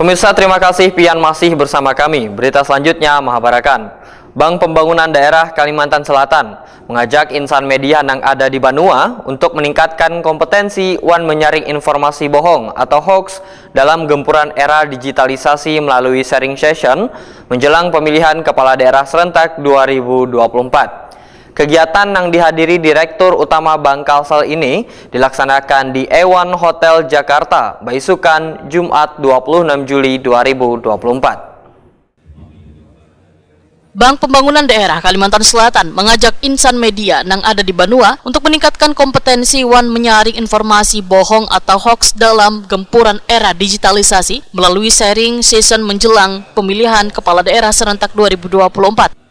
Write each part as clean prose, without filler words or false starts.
Pemirsa, terima kasih pian masih bersama kami. Berita selanjutnya mengabarkan Bank Pembangunan Daerah Kalimantan Selatan mengajak insan media yang ada di Banua untuk meningkatkan kompetensi wan menyaring informasi bohong atau hoax dalam gempuran era digitalisasi melalui sharing session menjelang pemilihan kepala daerah serentak 2024. Kegiatan yang dihadiri Direktur Utama Bank Kalsel ini dilaksanakan di Ewan Hotel Jakarta, Baisukan, Jumat 26 Juli 2024. Bank Pembangunan Daerah Kalimantan Selatan mengajak insan media yang ada di Banua untuk meningkatkan kompetensi wan menyaring informasi bohong atau hoax dalam gempuran era digitalisasi melalui sharing session menjelang pemilihan kepala daerah serentak 2024.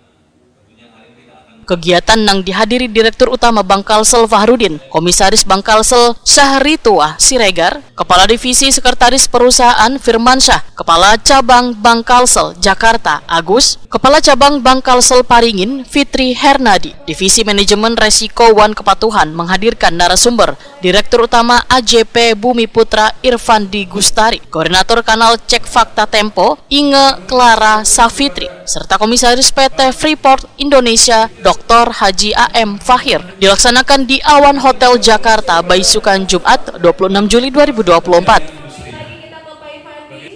Kegiatan yang dihadiri Direktur Utama Bank Kalsel Fahrudin, Komisaris Bank Kalsel Syahritua Siregar, Kepala Divisi Sekretaris Perusahaan Firmansyah, Kepala Cabang Bank Kalsel Jakarta Agus, Kepala Cabang Bank Kalsel Paringin Fitri Hernadi, Divisi Manajemen Resiko Wan Kepatuhan menghadirkan narasumber Direktur Utama AJP Bumi Putra Irfandi Gustari, Koordinator Kanal Cek Fakta Tempo Inge Clara Safitri, serta Komisaris PT Freeport Indonesia Dr. Haji A.M. Fahir, dilaksanakan di Awan Hotel Jakarta, Baisukan, Jumat 26 Juli 2024.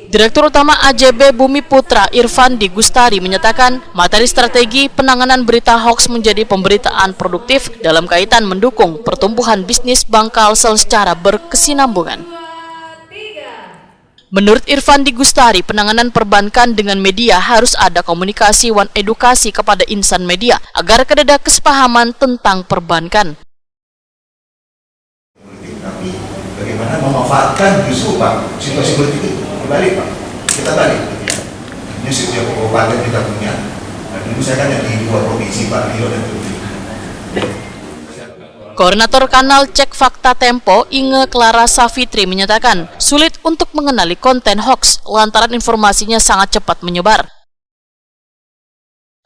Direktur Utama AJB Bumi Putra Irfandi Gustari menyatakan materi strategi penanganan berita hoax menjadi pemberitaan produktif dalam kaitan mendukung pertumbuhan bisnis Bank Kalsel secara berkesinambungan. Menurut Irfandi Gustari, penanganan perbankan dengan media harus ada komunikasi wan edukasi kepada insan media agar ada kesepahaman tentang perbankan. Tapi bagaimana memanfaatkan justru Pak situasi politik itu kembali Pak, kita balik. Ini setiap kabupaten kita punya. Nah, dulu saya kan di 2 provinsi Pak Rio dan Turki. Koordinator Kanal Cek Fakta Tempo Inge Clara Safitri menyatakan sulit untuk mengenali konten hoax lantaran informasinya sangat cepat menyebar.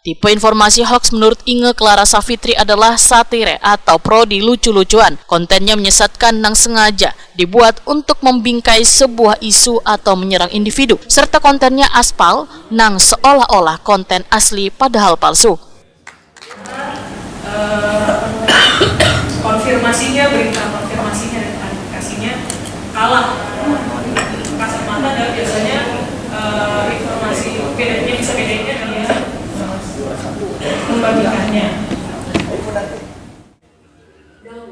Tipe informasi hoax menurut Inge Clara Safitri adalah satire atau prodi lucu-lucuan. Kontennya menyesatkan nang sengaja dibuat untuk membingkai sebuah isu atau menyerang individu, serta kontennya aspal nang seolah-olah konten asli padahal palsu. Berita konfirmasinya dan klarifikasinya kalah. Kasat mata dan biasanya informasi bedanya bisa bedanya dia membagikannya.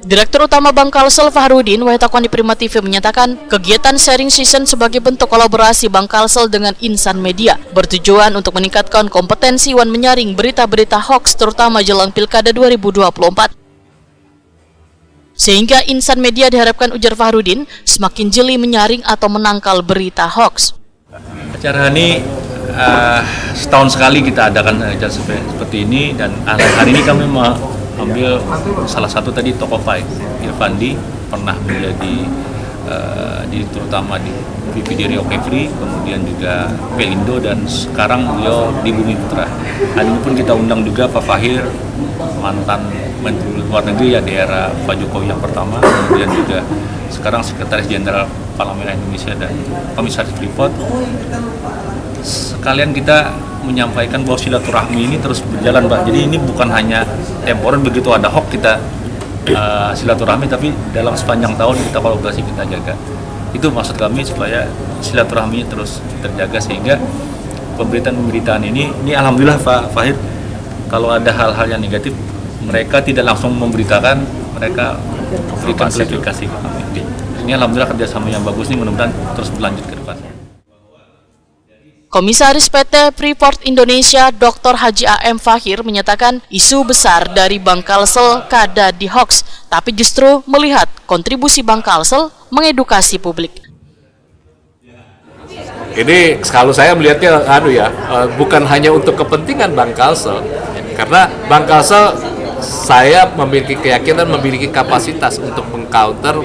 Direktur Utama Bank Kalsel Fahrudin Wahitakwan di Prima TV menyatakan kegiatan sharing session sebagai bentuk kolaborasi Bank Kalsel dengan insan media bertujuan untuk meningkatkan kompetensi wan menyaring berita-berita hoax terutama jelang Pilkada 2024. Sehingga insan media diharapkan, ujar Fahrudin, semakin jeli menyaring atau menangkal berita hoax. Acara ini setahun sekali kita adakan acara seperti ini, dan hari ini kami mengambil salah satu tadi tokoh Pak Irfandi, pernah menjadi terutama di VP Rio Kefri, kemudian juga Pelindo, dan sekarang beliau di Bumi Putra. Hari ini pun kita undang juga Pak Fahir, mantan Menteri Luar Negeri ya di era Pak Jokowi yang pertama, kemudian juga sekarang Sekretaris Jenderal Palang Merah Indonesia dan Komisaris Freeport. Sekalian kita menyampaikan bahwa silaturahmi ini terus berjalan, Pak. Jadi ini bukan hanya temporer begitu ada hoax kita silaturahmi, tapi dalam sepanjang tahun kita kolaborasi, kita jaga. Itu maksud kami, supaya silaturahminya terus terjaga, sehingga pemberitaan ini alhamdulillah Pak Fahir, kalau ada hal-hal yang negatif mereka tidak langsung memberitakan, mereka berikan klarifikasi ke kami. Ini alhamdulillah kerjasama yang bagus, ini mudah-mudahan terus berlanjut ke depan. Komisaris PT Freeport Indonesia Dr. Haji A.M. Fahir menyatakan isu besar dari Bank Kalsel kada di hoax, tapi justru melihat kontribusi Bank Kalsel mengedukasi publik. Ini kalau saya melihatnya bukan hanya untuk kepentingan Bank Kalsel, karena Bank Kalsel saya memiliki keyakinan, memiliki kapasitas untuk mengcounter,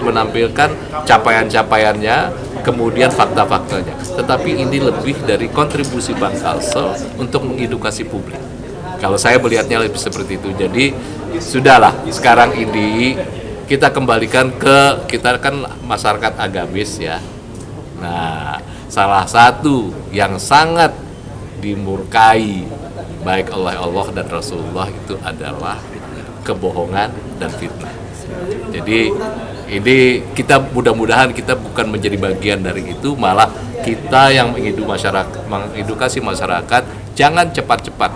menampilkan capaian-capaiannya, kemudian fakta-faktanya. Tetapi ini lebih dari kontribusi Bank Kalsel untuk mengedukasi publik. Kalau saya melihatnya lebih seperti itu. Jadi sudahlah, sekarang ini kita kembalikan kita kan masyarakat agamis ya. Nah, salah satu yang sangat dimurkai baik oleh Allah dan Rasulullah itu adalah kebohongan dan fitnah. Jadi ini kita mudah-mudahan kita bukan menjadi bagian dari itu, malah kita yang mengedukasi masyarakat jangan cepat-cepat.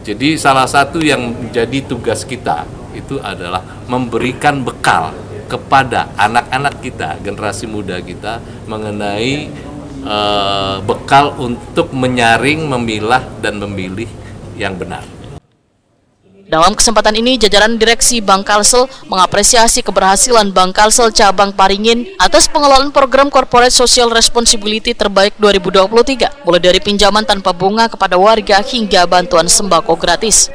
Jadi salah satu yang menjadi tugas kita itu adalah memberikan bekal kepada anak-anak kita, generasi muda kita mengenai bekal untuk menyaring, memilah dan memilih yang benar. Dalam kesempatan ini, jajaran direksi Bank Kalsel mengapresiasi keberhasilan Bank Kalsel Cabang Paringin atas pengelolaan program Corporate Social Responsibility terbaik 2023, mulai dari pinjaman tanpa bunga kepada warga hingga bantuan sembako gratis.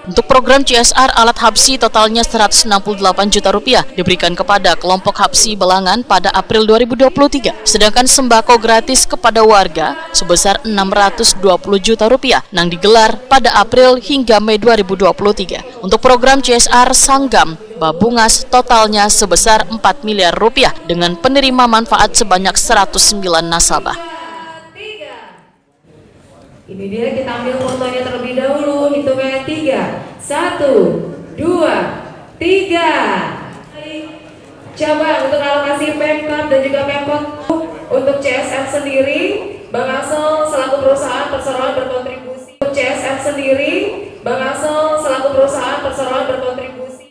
Untuk program CSR alat Habsi totalnya 168 juta rupiah diberikan kepada kelompok Habsi Belangan pada April 2023, sedangkan sembako gratis kepada warga sebesar 620 juta rupiah yang digelar pada April hingga Mei 2023. Untuk program CSR Sanggam Babungas totalnya sebesar 4 miliar rupiah dengan penerima manfaat sebanyak 109 nasabah. Ini dia, kita ambil fotonya terlebih dahulu. Hitungannya 3, 1, 2, 3. Cabang untuk alokasi Pemkot dan juga Pemkot. Untuk CSR sendiri, Bank Kalsel selaku perusahaan perseroan berkontribusi. Untuk CSR sendiri, Bank Kalsel selaku perusahaan perseroan berkontribusi.